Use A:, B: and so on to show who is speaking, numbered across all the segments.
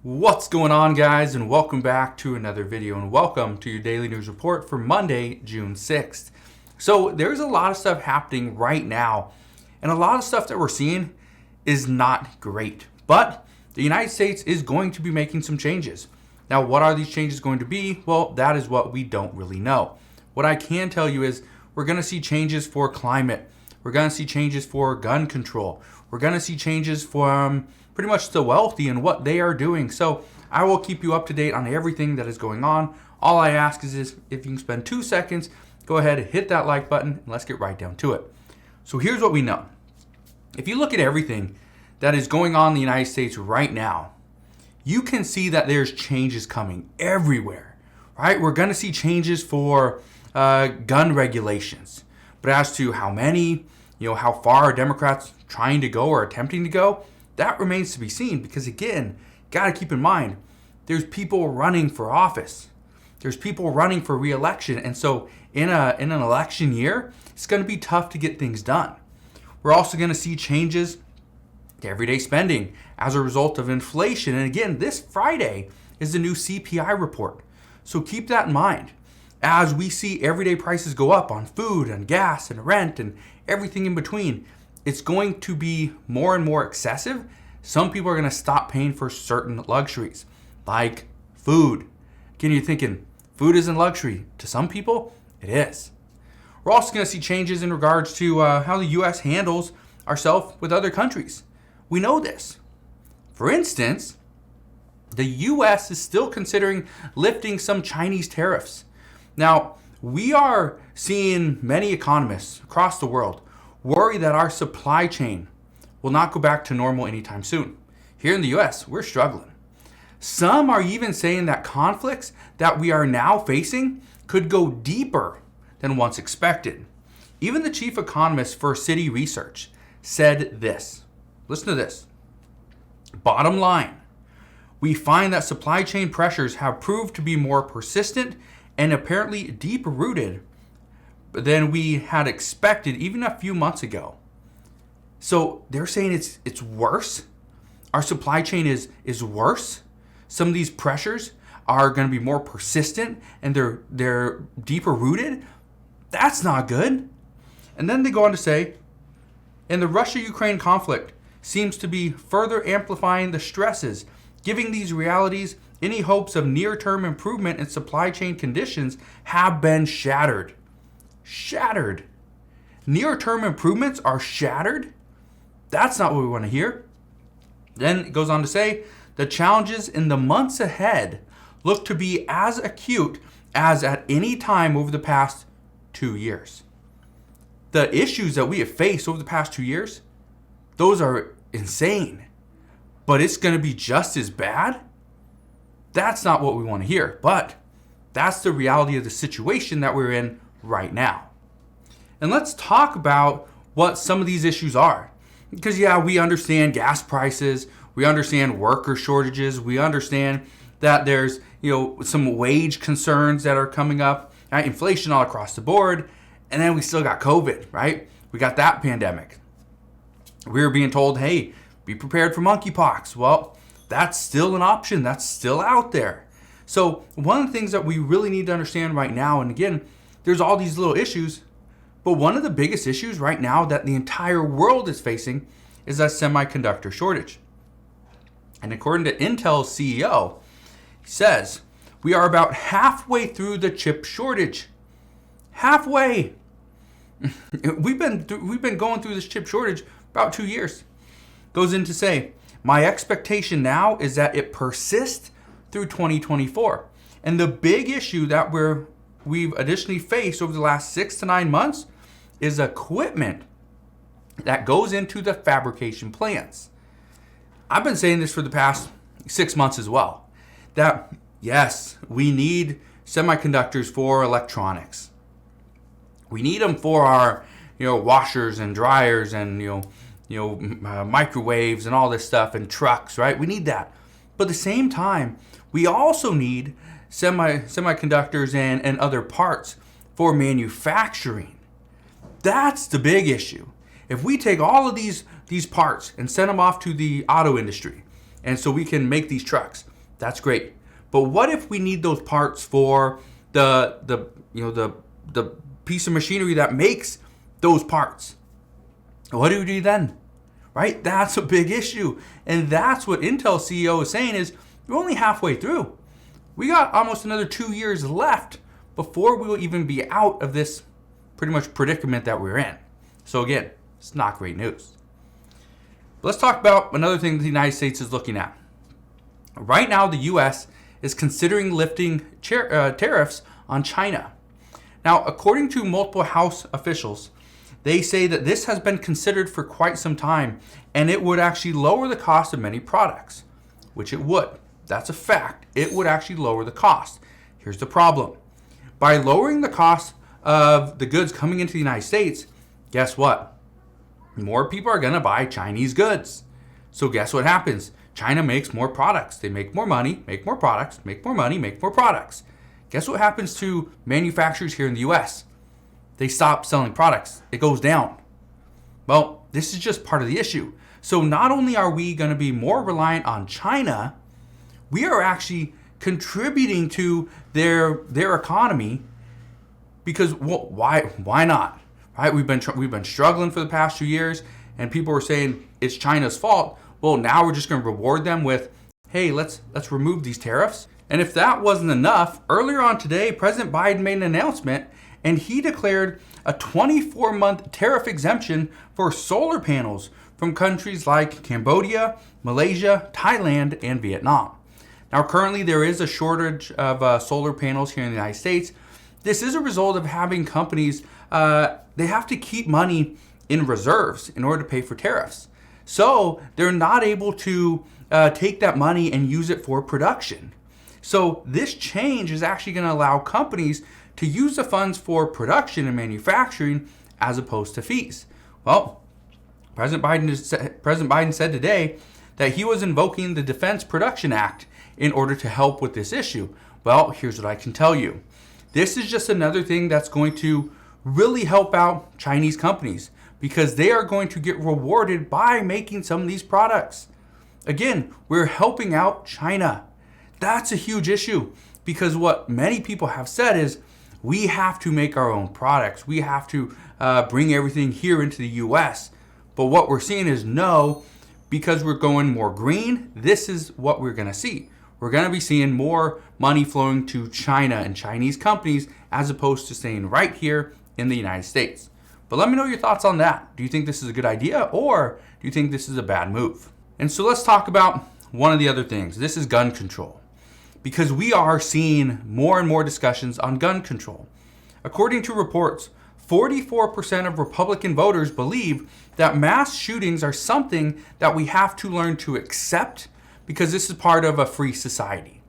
A: What's going on, guys, and welcome back to another video, and welcome to your daily news report for Monday, June 6th. So there's a lot of stuff happening right now, and a lot of stuff that we're seeing is not great, but the United States is going to be making some changes. Now, what are these changes going to be? Well, that is what we don't really know. What I can tell you is we're going to see changes for climate. We're going to see changes for gun control. We're going to see changes from pretty much the wealthy and what they are doing. So I will keep you up to date on everything that is going on. All I ask is if you can spend 2 seconds, go ahead and hit that like button, and let's get right down to it. So here's what we know. If you look at everything that is going on in the United States right now, you can see that there's changes coming everywhere, right? We're going to see changes for gun regulations. But as to how many, how far are Democrats trying to go or attempting to go, that remains to be seen, because again, got to keep in mind, there's people running for office. There's people running for re-election. And so in an election year, it's going to be tough to get things done. We're also going to see changes to everyday spending as a result of inflation. And again, this Friday is the new CPI report. So keep that in mind. As we see everyday prices go up on food and gas and rent and everything in between, it's going to be more and more excessive. Some people are going to stop paying for certain luxuries, like food. Again, you're thinking, food isn't luxury. To some people, it is. We're also going to see changes in regards to how the U.S. handles ourselves with other countries. We know this. For instance, the U.S. is still considering lifting some Chinese tariffs. Now, we are seeing many economists across the world worry that our supply chain will not go back to normal anytime soon. Here in the US, we're struggling. Some are even saying that conflicts that we are now facing could go deeper than once expected. Even the chief economist for Citi Research said this. Listen to this. Bottom line, we find that supply chain pressures have proved to be more persistent and apparently deep-rooted than we had expected even a few months ago. So they're saying it's worse. Our supply chain is worse. Some of these pressures are going to be more persistent and they're deeper rooted. That's not good. And then they go on to say, and the Russia-Ukraine conflict seems to be further amplifying the stresses, giving these realities any hopes of near-term improvement in supply chain conditions have been shattered. Shattered. Near-term improvements are shattered? That's not what we want to hear. Then it goes on to say, the challenges in the months ahead look to be as acute as at any time over the past 2 years. The issues that we have faced over the past 2 years, those are insane. But it's going to be just as bad? That's not what we want to hear, but that's the reality of the situation that we're in right now. And let's talk about what some of these issues are. Because we understand gas prices, we understand worker shortages, we understand that there's some wage concerns that are coming up, right? Inflation all across the board, and then we still got COVID, right? We got that pandemic. We were being told, hey, be prepared for monkeypox. Well, that's still an option. That's still out there. So one of the things that we really need to understand right now, and again, there's all these little issues, but one of the biggest issues right now that the entire world is facing is a semiconductor shortage. And according to Intel's CEO, he says, we are about halfway through the chip shortage. Halfway. We've been going through this chip shortage about 2 years. Goes in to say, my expectation now is that it persists through 2024. And the big issue that we've additionally faced over the last 6 to 9 months is equipment that goes into the fabrication plants. I've been saying this for the past 6 months as well, that yes, we need semiconductors for electronics. We need them for our washers and dryers and microwaves and all this stuff and trucks, right? We need that. But at the same time, we also need semiconductors and other parts for manufacturing. That's the big issue. If we take all of these parts and send them off to the auto industry, and so we can make these trucks. That's great. But what if we need those parts for the piece of machinery that makes those parts? What do we do then? Right? That's a big issue. And that's what Intel CEO is saying is we're only halfway through. We got almost another 2 years left before we will even be out of this pretty much predicament that we're in. So again, it's not great news. But let's talk about another thing the United States is looking at. Right now, the U.S. is considering lifting tariffs on China. Now, according to multiple House officials, they say that this has been considered for quite some time, and it would actually lower the cost of many products, which it would. That's a fact. It would actually lower the cost. Here's the problem. By lowering the cost of the goods coming into the United States, guess what? More people are going to buy Chinese goods. So guess what happens? China makes more products. They make more money, make more products, make more money, make more products. Guess what happens to manufacturers here in the U.S.? They stop selling products. It goes down. Well, this is just part of the issue. So not only are we going to be more reliant on China, we are actually contributing to their economy because why not? Right? We've been struggling for the past 2 years, and people were saying it's China's fault. Well, now we're just going to reward them with, hey, let's remove these tariffs. And if that wasn't enough, earlier on today, President Biden made an announcement, and he declared a 24-month tariff exemption for solar panels from countries like Cambodia, Malaysia, Thailand, and Vietnam. Now, currently, there is a shortage of solar panels here in the United States. This is a result of having companies, they have to keep money in reserves in order to pay for tariffs. So they're not able to take that money and use it for production. So this change is actually going to allow companies to use the funds for production and manufacturing as opposed to fees. Well, President Biden said today that he was invoking the Defense Production Act in order to help with this issue. Well, here's what I can tell you. This is just another thing that's going to really help out Chinese companies because they are going to get rewarded by making some of these products. Again, we're helping out China. That's a huge issue because what many people have said is we have to make our own products. We have to bring everything here into the U.S. But what we're seeing is no, because we're going more green, this is what we're going to see. We're going to be seeing more money flowing to China and Chinese companies as opposed to staying right here in the United States. But let me know your thoughts on that. Do you think this is a good idea or do you think this is a bad move? And so let's talk about one of the other things. This is gun control. Because we are seeing more and more discussions on gun control. According to reports, 44% of Republican voters believe that mass shootings are something that we have to learn to accept because this is part of a free society.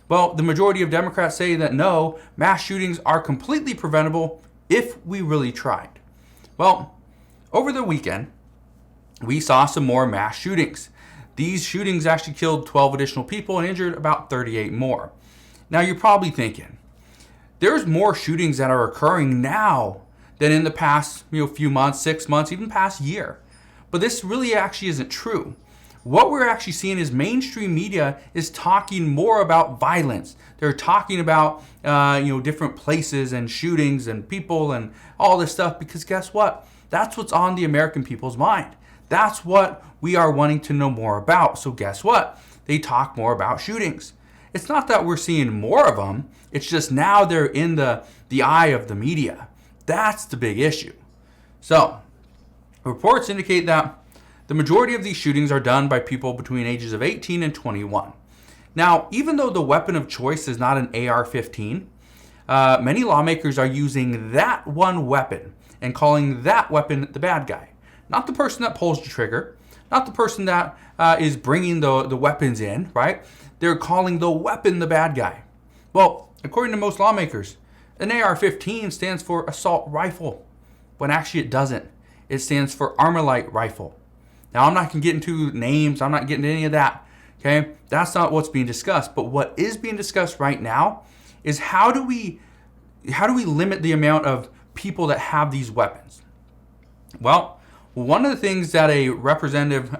A: Well, the majority of Democrats say that no, mass shootings are completely preventable if we really tried. Well, over the weekend, we saw some more mass shootings. These shootings actually killed 12 additional people and injured about 38 more. Now you're probably thinking, there's more shootings that are occurring now than in the past few months, 6 months, even past year. But this really actually isn't true. What we're actually seeing is mainstream media is talking more about violence. They're talking about different places and shootings and people and all this stuff because guess what? That's what's on the American people's mind. That's what we are wanting to know more about. So guess what? They talk more about shootings. It's not that we're seeing more of them. It's just now they're in the eye of the media. That's the big issue. So reports indicate that the majority of these shootings are done by people between ages of 18 and 21. Now, even though the weapon of choice is not an AR-15, many lawmakers are using that one weapon and calling that weapon the bad guy. Not the person that pulls the trigger, not the person that is bringing the weapons in, right? They're calling the weapon the bad guy. Well, according to most lawmakers, an AR-15 stands for assault rifle, when actually it doesn't. It stands for Armalite rifle. Now, I'm not going to get into names. I'm not getting into any of that, okay? That's not what's being discussed. But what is being discussed right now is how do we limit the amount of people that have these weapons? Well, one of the things that a representative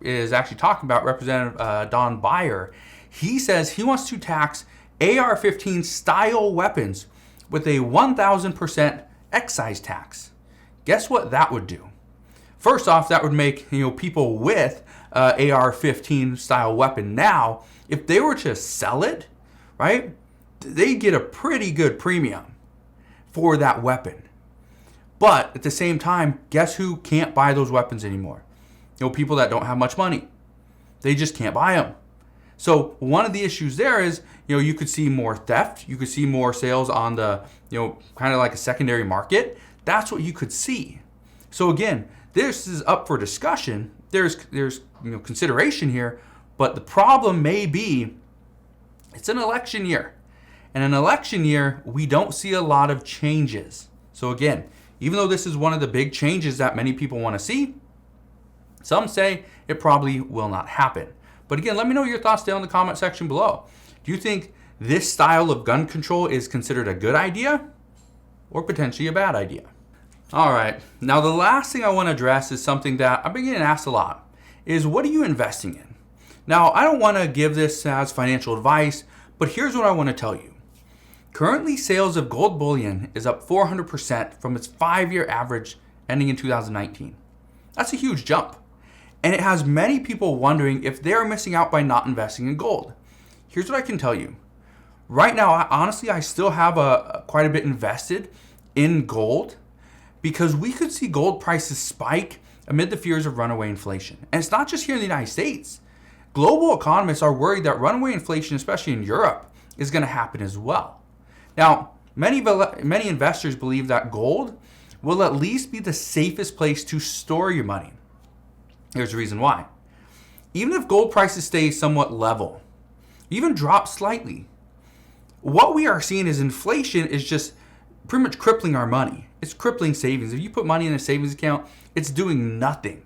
A: is actually talking about, Representative Don Beyer, he says he wants to tax AR-15 style weapons with a 1,000% excise tax. Guess what that would do? First off, that would make people with AR-15 style weapon now, if they were to sell it, right, they get a pretty good premium for that weapon. But at the same time, guess who can't buy those weapons anymore? People that don't have much money. They just can't buy them. So one of the issues there is, you could see more theft. You could see more sales on the, kind of like a secondary market. That's what you could see. So again, this is up for discussion. There's consideration here, but the problem may be it's an election year. And an election year, we don't see a lot of changes. So again, even though this is one of the big changes that many people want to see, some say it probably will not happen. But again, let me know your thoughts down in the comment section below. Do you think this style of gun control is considered a good idea or potentially a bad idea? All right, now the last thing I want to address is something that I've been getting asked a lot, is what are you investing in? Now, I don't want to give this as financial advice, but here's what I want to tell you. Currently, sales of gold bullion is up 400% from its 5-year average ending in 2019. That's a huge jump. And it has many people wondering if they're missing out by not investing in gold. Here's what I can tell you. Right now, I still have quite a bit invested in gold because we could see gold prices spike amid the fears of runaway inflation. And it's not just here in the United States. Global economists are worried that runaway inflation, especially in Europe, is going to happen as well. Now, many investors believe that gold will at least be the safest place to store your money. Here's the reason why. Even if gold prices stay somewhat level, even drop slightly, what we are seeing is inflation is just pretty much crippling our money. It's crippling savings. If you put money in a savings account, it's doing nothing.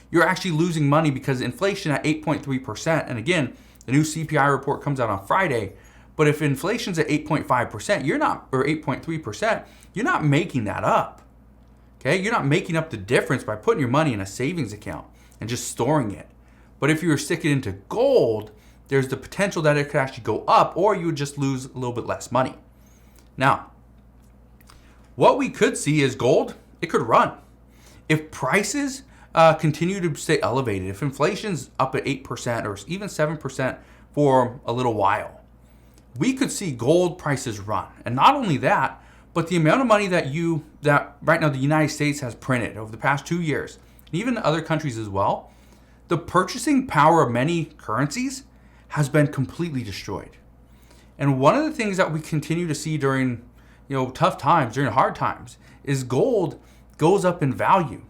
A: You're actually losing money because inflation at 8.3%, and again, the new CPI report comes out on Friday, but if inflation's at 8.5%, or 8.3%, you're not making that up. Okay? You're not making up the difference by putting your money in a savings account and just storing it. But if you were sticking into gold, there's the potential that it could actually go up, or you would just lose a little bit less money. Now, what we could see is gold, it could run. If prices continue to stay elevated, if inflation's up at 8% or even 7% for a little while, we could see gold prices run. And not only that, but the amount of money that right now the United States has printed over the past 2 years, and even other countries as well, the purchasing power of many currencies has been completely destroyed. And one of the things that we continue to see during tough times, during hard times, is gold goes up in value.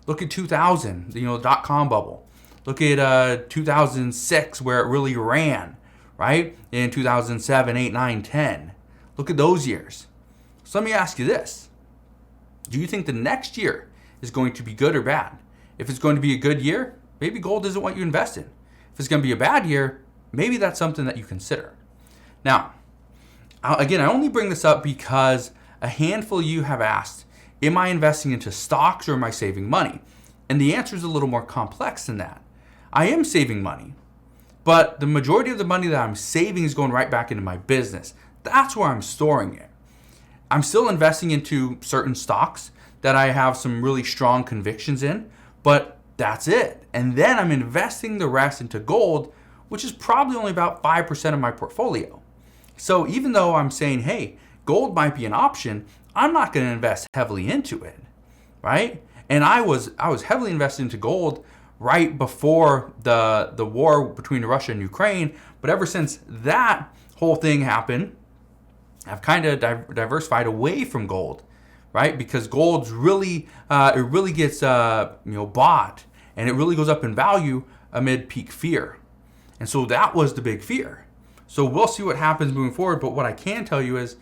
A: Look at 2000, the dot-com bubble. Look at 2006, where it really ran, right? In 2007, 8, 9, 10. Look at those years. So let me ask you this. Do you think the next year is going to be good or bad? If it's going to be a good year, maybe gold isn't what you invest in. If it's going to be a bad year, maybe that's something that you consider. Now, again, I only bring this up because a handful of you have asked, am I investing into stocks or am I saving money? And the answer is a little more complex than that. I am saving money, but the majority of the money that I'm saving is going right back into my business. That's where I'm storing it. I'm still investing into certain stocks that I have some really strong convictions in, but that's it. And then I'm investing the rest into gold, which is probably only about 5% of my portfolio. So even though I'm saying, hey, gold might be an option, I'm not going to invest heavily into it, right? And I was heavily invested into gold right before the war between Russia and Ukraine. But ever since that whole thing happened, I've kind of diversified away from gold, right? Because gold's really, it really gets bought, and it really goes up in value amid peak fear. And so that was the big fear. So we'll see what happens moving forward. But what I can tell you is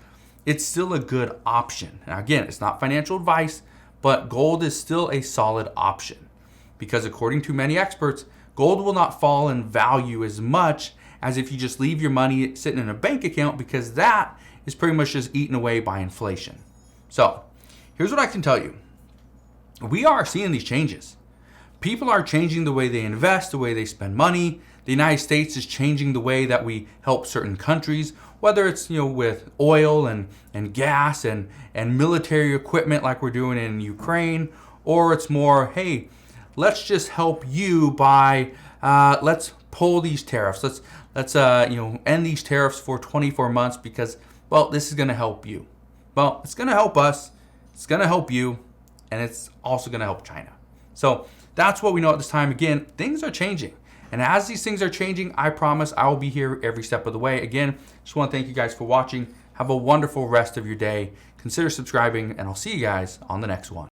A: it's still a good option. Now, again, it's not financial advice, but gold is still a solid option because according to many experts, gold will not fall in value as much as if you just leave your money sitting in a bank account, because that is pretty much just eaten away by inflation. So here's what I can tell you. We are seeing these changes. people are changing the way they invest, the way they spend money. The United States is changing the way that we help certain countries, whether it's with oil and gas and military equipment like we're doing in Ukraine, or it's more, hey, let's just help you by let's pull these tariffs. Let's end these tariffs for 24 months because, well, this is going to help you. Well, it's going to help us. It's going to help you, and it's also going to help China. So that's what we know at this time. Again, things are changing. And as these things are changing, I promise I will be here every step of the way. Again, just want to thank you guys for watching. Have a wonderful rest of your day. Consider subscribing, and I'll see you guys on the next one.